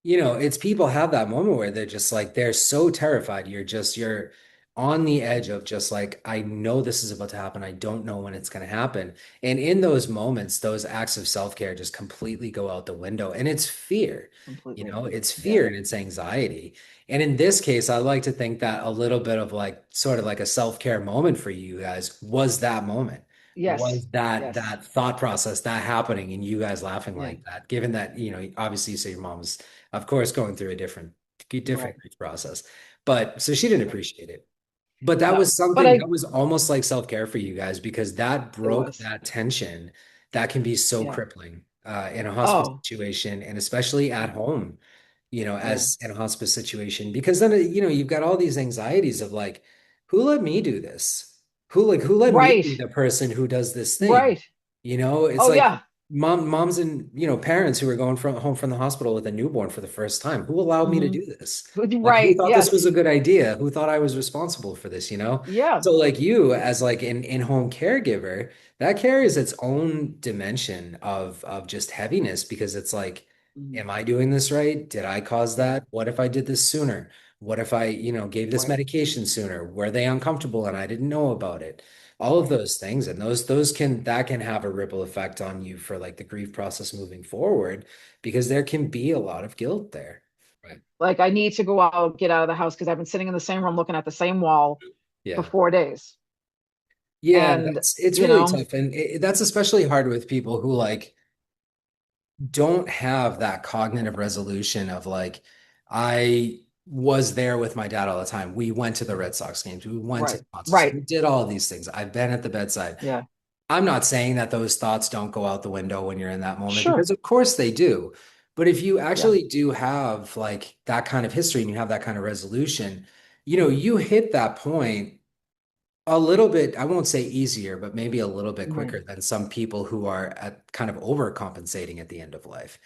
it's people have that moment where they're just like, they're so terrified. You're on the edge of just like, I know this is about to happen. I don't know when it's going to happen. And in those moments, those acts of self-care just completely go out the window. And it's fear, Completely. it's Yeah. fear and it's anxiety. And in this case, I like to think that a little bit of like, sort of like a self-care moment for you guys was that moment. Yes. Was that Yes. that thought process, that happening, and you guys laughing Yeah. like that, given that, obviously you say your mom's of course, going through a Right. different grief process. But so she didn't Right. appreciate it. But that No. was But something that was almost like self-care for you guys because that it broke was. that tension that can be so Yeah. crippling in a hospice Oh. situation and especially at Yeah. home, Yeah. as in a hospice situation, because then, you've got all these anxieties of like, who let me do this? Who let me Right. be the person who does this thing? Right. It's Oh like yeah. moms and parents who are going from home from the hospital with a newborn for the first time. Who allowed me to Hmm. do this? Like, who Right. thought this was Yes. a good idea? Who thought I was responsible for this, Yeah. So like you as like an in-home caregiver, that carries its own dimension of just heaviness because it's like, Mhm. am I doing this right? Did I cause Yeah. that? What if I did this sooner? What if I, gave this Right. medication sooner? Were they uncomfortable and I didn't know about it? All of Right. those things, and those can that can have a ripple effect on you for like the grief process moving forward because there can be a lot of guilt there. Right. Like I need to go out, get out of the house because I've been sitting in the same room looking at the same wall for Yeah. 4 days. Yeah, And, it's you really know, tough. And that's especially hard with people who like don't have that cognitive resolution of like, I was there with my dad all the time. We went to the Red Sox games. We went to right. the concerts. Right. We did all of these things. I've been at the bedside. Yeah. I'm not saying that those thoughts don't go out the window when you're in that moment Sure. because of course they do. But if you Yeah. actually do have like that kind of history and you have that kind of resolution, you hit that point a little bit, I won't say easier, but maybe a little bit Right. quicker than some people who are at kind of overcompensating at the end of life,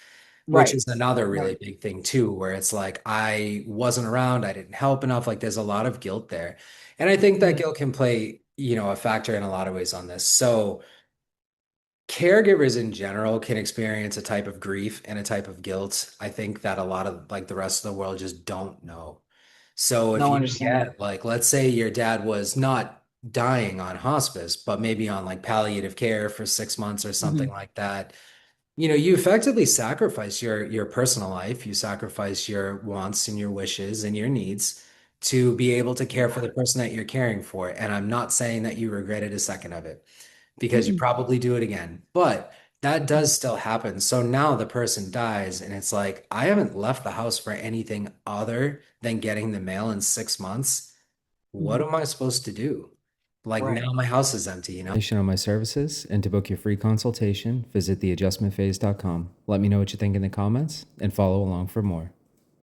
which Right. is another really Right. big thing too, where it's like I wasn't around, I didn't help enough. Like there's a lot of guilt there. And I think that Mhm. guilt can play, a factor in a lot of ways on this. So caregivers in general can experience a type of grief and a type of guilt. I think that a lot of like the rest of the world just don't know. So if No you understand. get like, let's say your dad was not dying on hospice, but maybe on like palliative care for 6 months or something Hmm. like that, you effectively sacrifice your personal life, you sacrifice your wants and your wishes and your needs to be able to care for Yeah. the person that you're caring for. And I'm not saying that you regretted a second of it because you Mm-mm. probably do it again. But that does still happen. So now the person dies, and it's like, I haven't left the house for anything other than getting the mail in 6 months. What Hmm. am I supposed to do? Like Right. now my house is empty. Information on my services and to book your free consultation, visit theadjustmentphase.com. Let me know what you think in the comments and follow along for more.